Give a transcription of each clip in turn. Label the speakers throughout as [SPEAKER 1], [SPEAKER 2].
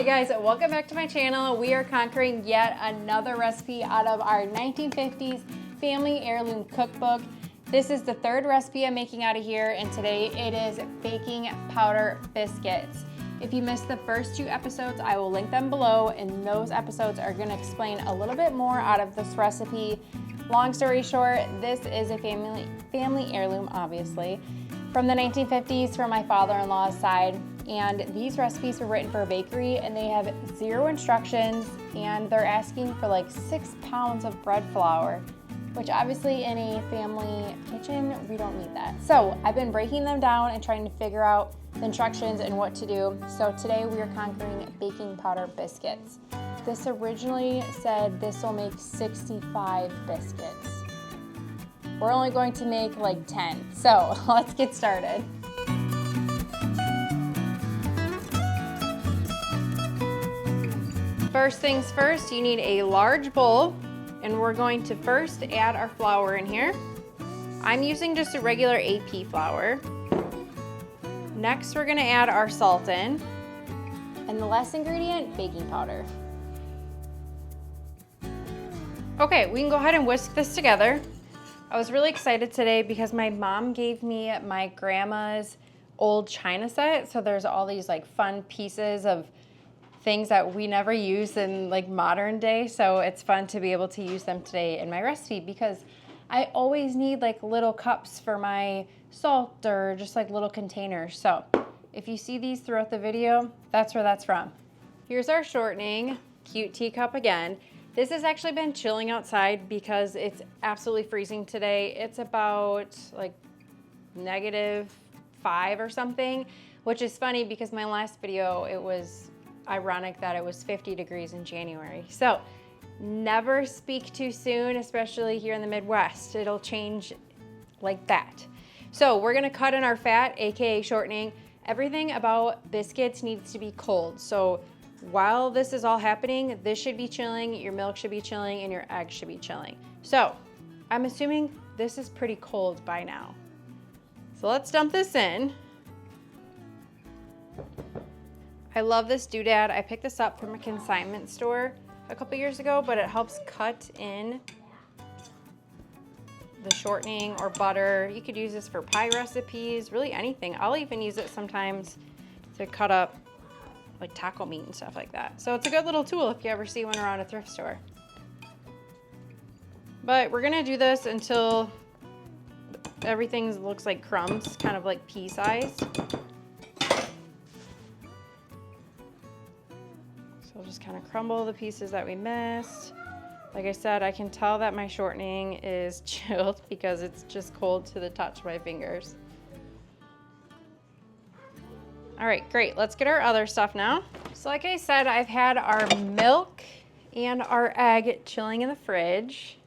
[SPEAKER 1] Hey guys, welcome back to my channel. We are conquering yet another recipe out of our 1950s family heirloom cookbook. This is the third recipe I'm making out of here, and today it is baking powder biscuits. If you missed the first two episodes, I will link them below, and those episodes are going to explain a little bit more out of this recipe. Long story short, this is a family heirloom, obviously, from the 1950s from my father-in-law's side. And these recipes were written for a bakery, and they have 0 instructions, and they're asking for like 6 pounds of bread flour, which obviously in a family kitchen, we don't need that. So I've been breaking them down and trying to figure out the instructions and what to do. So today we are conquering baking powder biscuits. This originally said this will make 65 biscuits. We're only going to make like 10. So let's get started. First things first, you need a large bowl, and we're going to first add our flour in here. I'm using just a regular AP flour. Next, we're gonna add our salt in. And the last ingredient, baking powder. Okay, we can go ahead and whisk this together. I was really excited today because my mom gave me my grandma's old china set. So there's all these like fun pieces of things that we never use in like modern day. So it's fun to be able to use them today in my recipe because I always need like little cups for my salt or just like little containers. So if you see these throughout the video, that's where that's from. Here's our shortening, cute teacup again. This has actually been chilling outside because it's absolutely freezing today. It's about like -5 or something, which is funny because my last video, it was ironic that it was 50 degrees in January. So never speak too soon, especially here in the Midwest. It'll change like that. So we're gonna cut in our fat, AKA shortening. Everything about biscuits needs to be cold. So while this is all happening, this should be chilling, your milk should be chilling, and your eggs should be chilling. So I'm assuming this is pretty cold by now. So let's dump this in. I love this doodad. I picked this up from a consignment store a couple years ago, but it helps cut in the shortening or butter. You could use this for pie recipes, really anything. I'll even use it sometimes to cut up like taco meat and stuff like that. So it's a good little tool if you ever see one around a thrift store. But we're gonna do this until everything looks like crumbs, kind of like pea sized. So we'll just kind of crumble the pieces that we missed. Like I said, I can tell that my shortening is chilled because it's just cold to the touch of my fingers. All right, great. Let's get our other stuff now. So like I said, I've had our milk and our egg chilling in the fridge.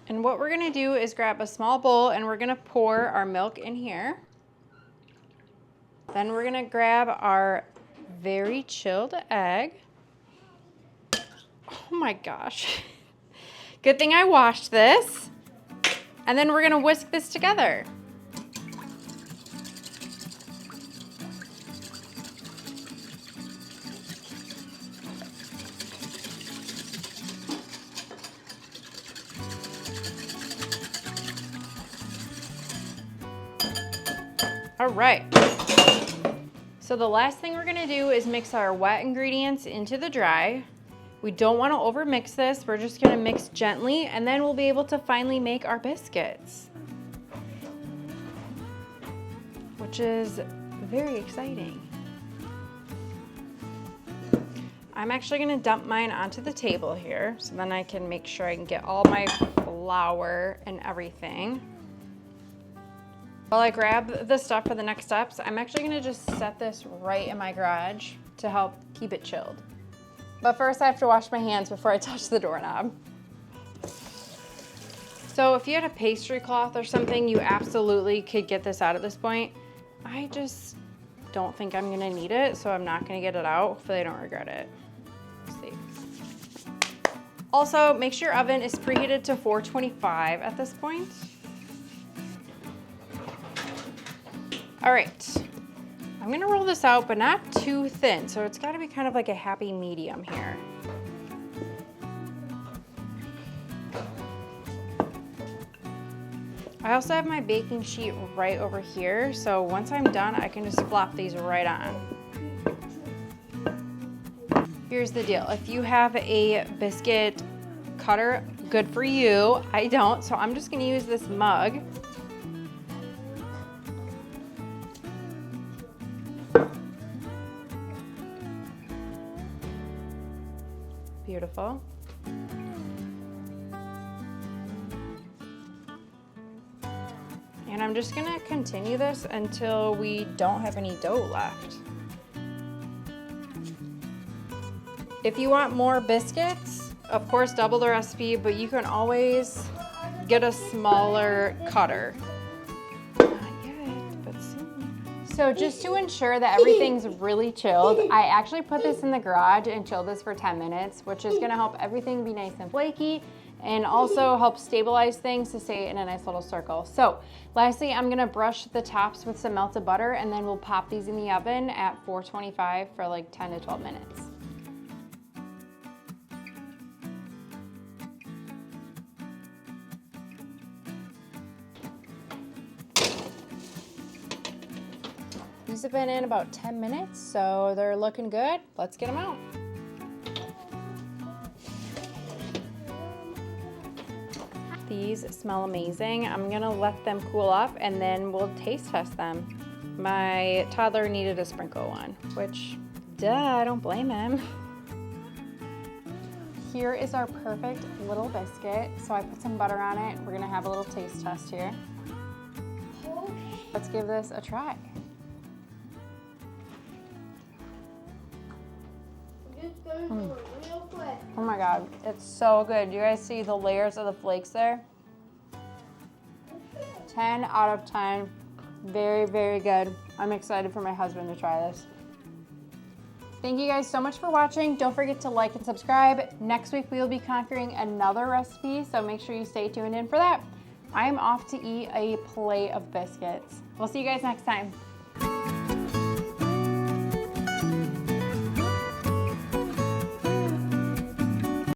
[SPEAKER 1] And what we're gonna do is grab a small bowl and we're gonna pour our milk in here. Then we're gonna grab our very chilled egg. Oh my gosh. Good thing I washed this. And then we're gonna whisk this together. All right. So the last thing we're gonna do is mix our wet ingredients into the dry. We don't wanna over mix this. We're just gonna mix gently, and then we'll be able to finally make our biscuits, which is very exciting. I'm actually gonna dump mine onto the table here, so then I can make sure I can get all my flour and everything. While I grab the stuff for the next steps, I'm actually gonna just set this right in my garage to help keep it chilled. But first I have to wash my hands before I touch the doorknob. So if you had a pastry cloth or something, you absolutely could get this out at this point. I just don't think I'm gonna need it, so I'm not gonna get it out. Hopefully I don't regret it. Let's see. Also, make sure your oven is preheated to 425 at this point. All right, I'm gonna roll this out, but not too thin, so it's gotta be kind of like a happy medium here. I also have my baking sheet right over here, so once I'm done, I can just flop these right on. Here's the deal. If you have a biscuit cutter, good for you. I don't, so I'm just gonna use this mug. Beautiful. And I'm just gonna continue this until we don't have any dough left. If you want more biscuits, of course double the recipe, but you can always get a smaller cutter. Not yet, but soon. So just to ensure that everything's really chilled, I actually put this in the garage and chilled this for 10 minutes, which is gonna help everything be nice and flaky and also help stabilize things to stay in a nice little circle. So lastly, I'm gonna brush the tops with some melted butter, and then we'll pop these in the oven at 425 for like 10 to 12 minutes. These have been in about 10 minutes, so they're looking good. Let's get them out. These smell amazing. I'm gonna let them cool off and then we'll taste test them. My toddler needed a sprinkle one, which, duh, I don't blame him. Here is our perfect little biscuit. So I put some butter on it. We're gonna have a little taste test here. Let's give this a try. Oh my God, it's so good. You guys see the layers of the flakes there? 10 out of 10. Very, very good. I'm excited for my husband to try this. Thank you guys so much for watching. Don't forget to like and subscribe. Next week we will be conquering another recipe, so make sure you stay tuned in for that. I am off to eat a plate of biscuits. We'll see you guys next time.